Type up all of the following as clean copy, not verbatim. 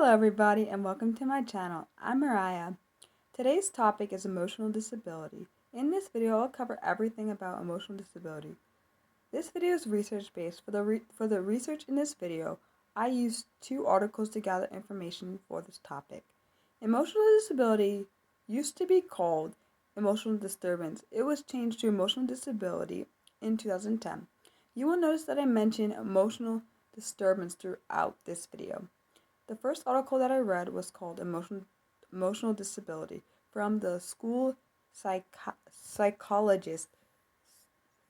Hello everybody and welcome to my channel. I'm Mariah. Today's topic is emotional disability. In this video I'll cover everything about emotional disability. This video is research based. For the research in this video, I used 2 articles to gather information for this topic. Emotional disability used to be called emotional disturbance. It was changed to emotional disability in 2010. You will notice that I mention emotional disturbance throughout this video. The first article that I read was called Emotional Disability from the School Psychologist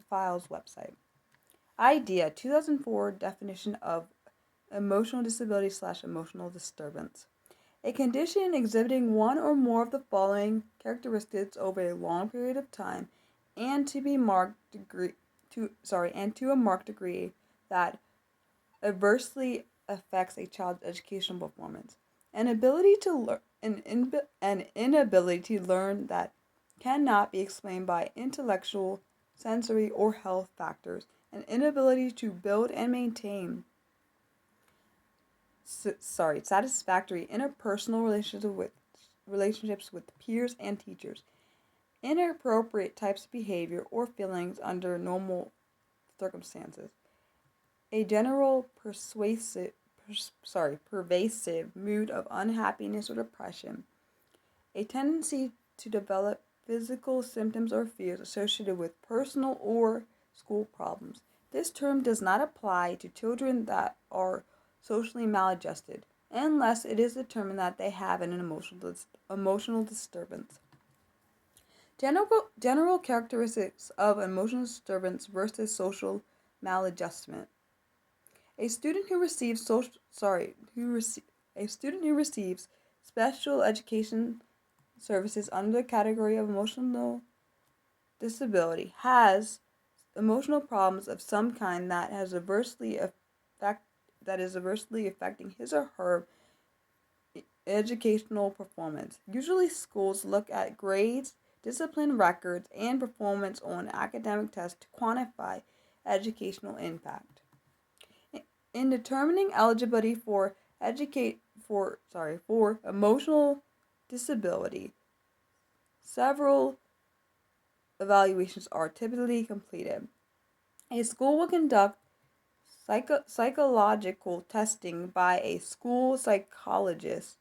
Files website. IDEA 2004 definition of emotional disability / emotional disturbance. A condition exhibiting one or more of the following characteristics over a long period of time and to a marked degree that adversely affects a child's educational performance. An inability to learn that cannot be explained by intellectual, sensory, or health factors. An inability to build and maintain satisfactory interpersonal relationships with peers and teachers. Inappropriate types of behavior or feelings under normal circumstances. A general pervasive mood of unhappiness or depression. A tendency to develop physical symptoms or fears associated with personal or school problems. This term does not apply to children that are socially maladjusted, unless it is determined that they have an emotional disturbance. General characteristics of emotional disturbance versus social maladjustment. A student who receives special education services under the category of emotional disability has emotional problems of some kind that is adversely affecting his or her educational performance. Usually schools look at grades, discipline records, and performance on academic tests to quantify educational impact. In determining eligibility for emotional disability, several evaluations are typically completed. A school will conduct psychological testing by a school psychologist,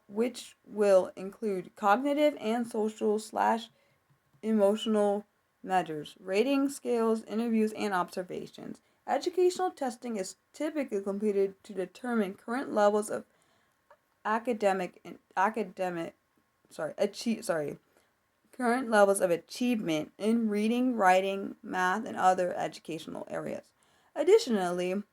which will include cognitive and social / emotional measures, rating scales, interviews, and observations. Educational testing is typically completed to determine current levels of current levels of achievement in reading, writing, math, and other educational areas. Additionally,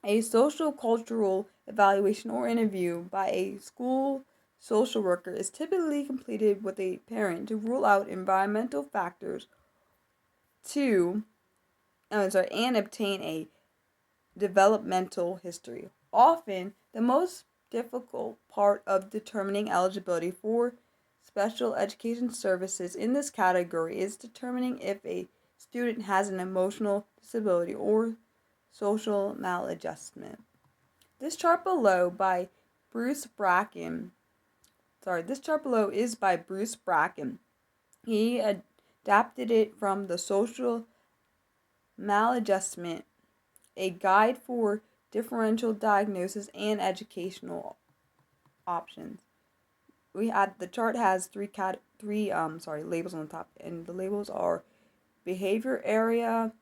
a social cultural evaluation or interview by a school social worker is typically completed with a parent to rule out environmental factors and obtain a developmental history. Often, the most difficult part of determining eligibility for special education services in this category is determining if a student has an emotional disability or social maladjustment. This chart below is by Bruce Bracken. He adapted it from the Social Maladjustment, a guide for differential diagnosis and educational options. The chart has three labels on the top, and the labels are behavior area,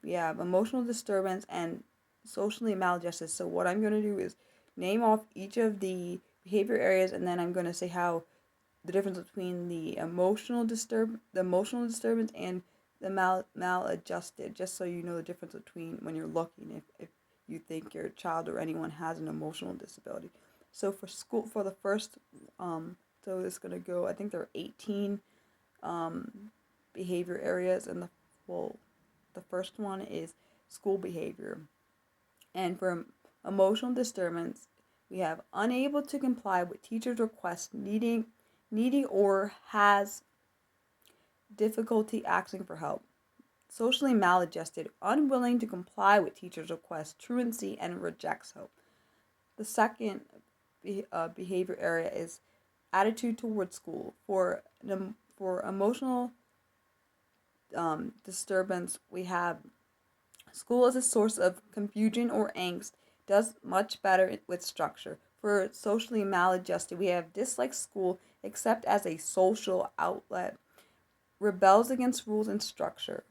we have emotional disturbance, and socially maladjusted. So what I'm going to do is name off each of the behavior areas, and then I'm going to say how the difference between the emotional disturbance and the maladjusted, just so you know the difference between when you're looking if you think your child or anyone has an emotional disability. So for the first, so it's going to go, I think there are 18 behavior areas, and the first one is school behavior. And for emotional disturbance, we have unable to comply with teachers' requests, needy or has difficulty asking for help. Socially maladjusted, unwilling to comply with teachers' requests, truancy, and rejects help. The second behavior area is attitude towards school. For emotional disturbance, we have school as a source of confusion or angst, does much better with structure. For socially maladjusted, we have dislikes school except as a social outlet, rebels against rules and structure.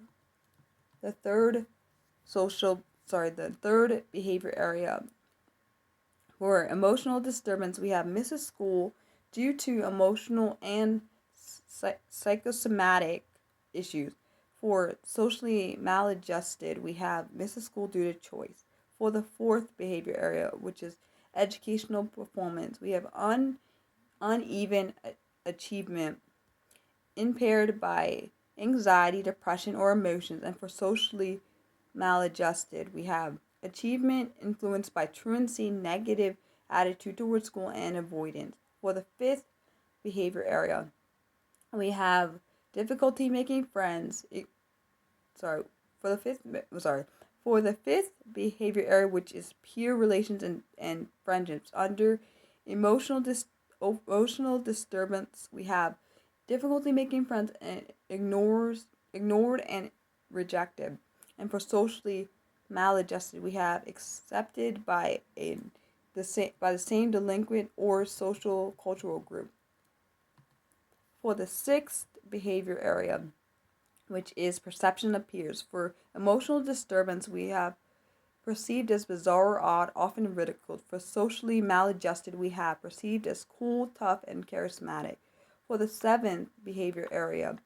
The third the third behavior area. For emotional disturbance, we have misses school due to emotional and psychosomatic issues. For socially maladjusted, we have misses school due to choice. For the fourth behavior area, which is educational performance, we have uneven achievement impaired by anxiety, depression, or emotions. And for socially maladjusted, we have achievement influenced by truancy, negative attitude towards school, and avoidance. For the fifth behavior area, we have difficulty making friends. For the fifth behavior area, which is peer relations and friendships, under emotional disturbance, we have difficulty making friends and ignored and rejected. And for socially maladjusted, we have accepted by the same delinquent or social cultural group. For the sixth behavior area, which is perception of peers, for emotional disturbance, we have perceived as bizarre or odd, often ridiculed. For socially maladjusted, we have perceived as cool, tough, and charismatic. For the seventh behavior area,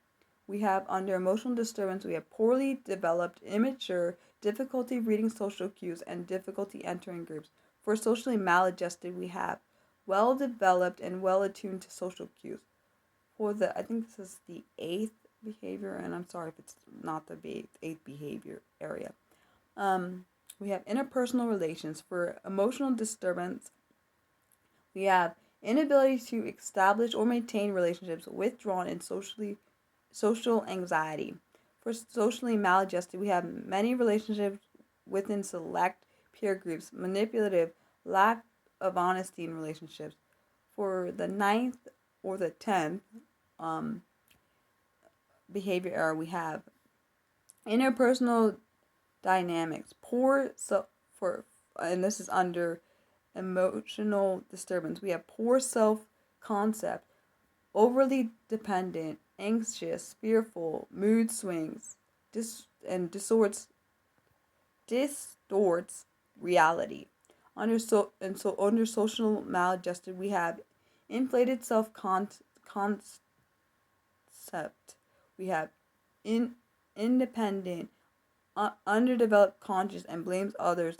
we have under emotional disturbance, we have poorly developed, immature, difficulty reading social cues, and difficulty entering groups. For socially maladjusted, we have well developed and well attuned to social cues. I think this is the eighth behavior, and I'm sorry if it's not the eighth behavior area. We have interpersonal relations. For emotional disturbance, we have inability to establish or maintain relationships, withdrawn, and social anxiety. For socially maladjusted, we have many relationships within select peer groups, manipulative, lack of honesty in relationships. For the ninth or the 10th behavior area, we have interpersonal dynamics, and this is under emotional disturbance. We have poor self-concept, overly dependent, anxious, fearful, mood swings, distorts reality. Under social maladjusted, we have inflated self-concept. We have independent, underdeveloped conscious, and blames others,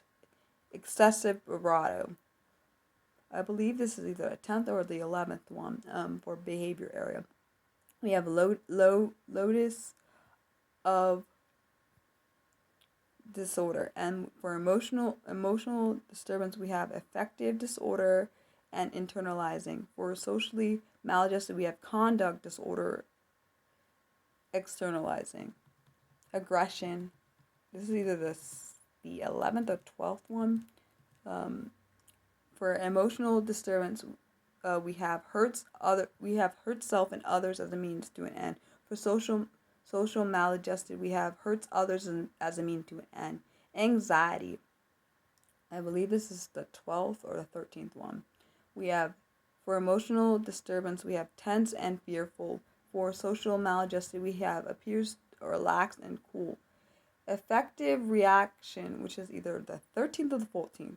excessive bravado. I believe this is either the 10th or the 11th one for behavior area. We have lotus of disorder, and for emotional disturbance, we have affective disorder and internalizing. For socially maladjusted, we have conduct disorder, externalizing. Aggression. This is either the 11th or 12th one. For emotional disturbance, we have hurt self and others as a means to an end. For social maladjusted, we have hurts others as a means to an end. Anxiety. I believe this is the 12th or the 13th one. We have, for emotional disturbance, we have tense and fearful. For social maladjusted, we have appears relaxed and cool. Effective reaction, which is either the 13th or the 14th.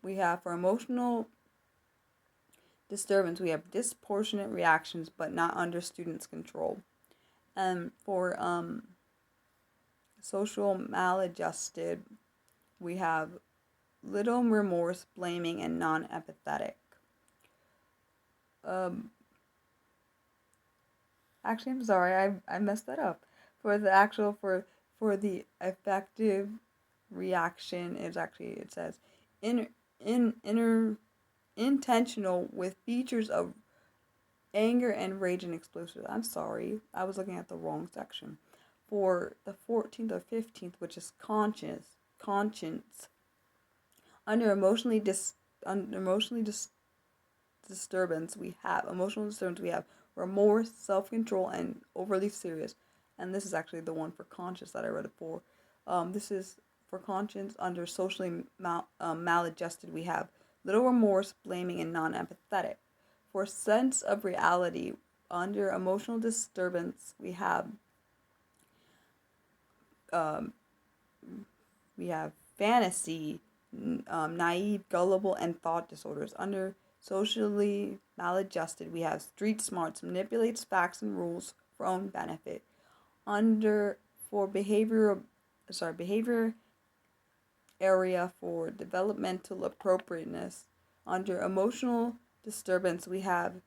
We have, for emotional disturbance, we have disproportionate reactions but not under students' control. And for social maladjusted, we have little remorse, blaming, and non-empathetic. Actually, I'm sorry, I messed that up. For the effective reaction, it says intentional with features of anger and rage and explosives. I'm sorry, I was looking at the wrong section. For the 14th or 15th, which is conscience, under emotionally disturbance we have, we're more self-control and overly serious. And this is actually the one for conscience that I read it for. This is for conscience. Under socially maladjusted, we have little remorse, blaming, and non-empathetic. For sense of reality, under emotional disturbance, um, we have fantasy, naive, gullible, and thought disorders. Under socially maladjusted, we have street smarts, manipulates facts and rules for own benefit. Under for behavior area for developmental appropriateness. Under emotional disturbance, we have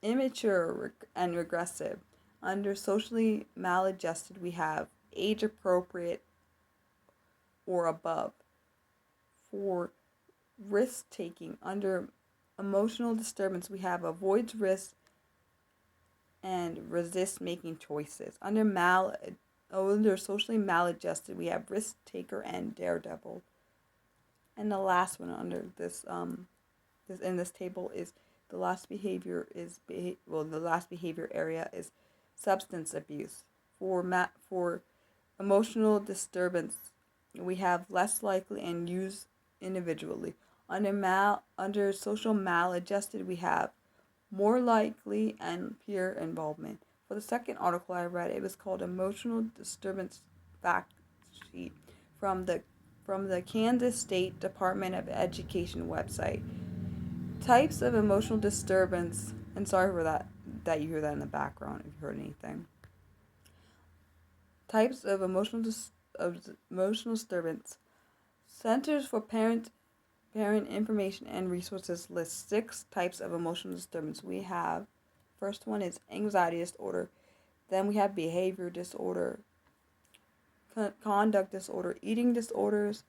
immature and regressive. Under socially maladjusted, we have age appropriate or above. For risk taking, under emotional disturbance, we have avoids risk and resists making choices. Under socially maladjusted, we have risk taker and daredevil. And the last one under this in this table is the last behavior area is substance abuse. For emotional disturbance, we have less likely and use individually. Under social maladjusted, we have more likely and peer involvement. For the second article I read, it was called Emotional Disturbance Fact Sheet from the Kansas State Department of Education website. Types of emotional disturbance, and sorry for that you hear that in the background if you heard anything. Types of emotional disturbance. Centers for Parent Information and Resources lists 6 types of emotional disturbance. We have, first one is anxiety disorder, then we have behavior disorder, conduct disorder, eating disorders,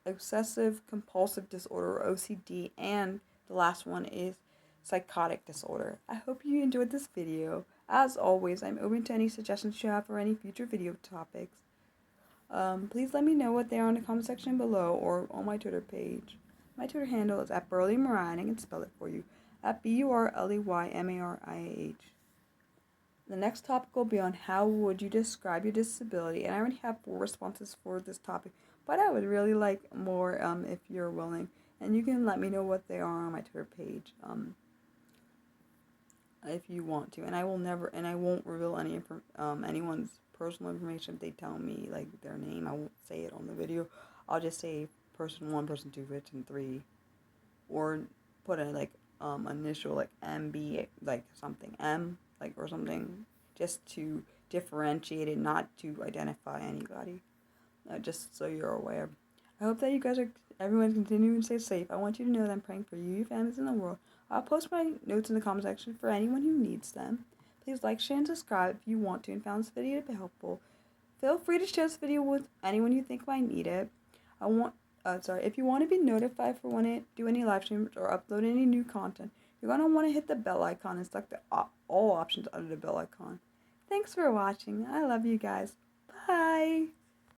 obsessive compulsive disorder, or OCD, and the last one is psychotic disorder. I hope you enjoyed this video. As always, I'm open to any suggestions you have for any future video topics. Please let me know what they are in the comment section below or on my Twitter page. My Twitter handle is @BurleyMariah. I can spell it for you. @BurleyMariah. The next topic will be on how would you describe your disability, and I already have 4 responses for this topic, but I would really like more if you're willing, and you can let me know what they are on my Twitter page if you want to, and I won't reveal any anyone's personal information if they tell me like their name. I won't say it on the video. I'll just say person 1, person 2, person 3, or put a initial like MB, like something M, like, or something, just to differentiate it, not to identify anybody, just so you're aware. I hope that everyone's continuing to stay safe. I want you to know that I'm praying for you, your families, in the world. I'll post my notes in the comment section for anyone who needs them. Please like, share, and subscribe if you want to and found this video to be helpful. Feel free to share this video with anyone you think might need it. If you want to be notified for when I do any live streams or upload any new content, you're going to want to hit the bell icon and select all options under the bell icon. Thanks for watching. I love you guys. Bye!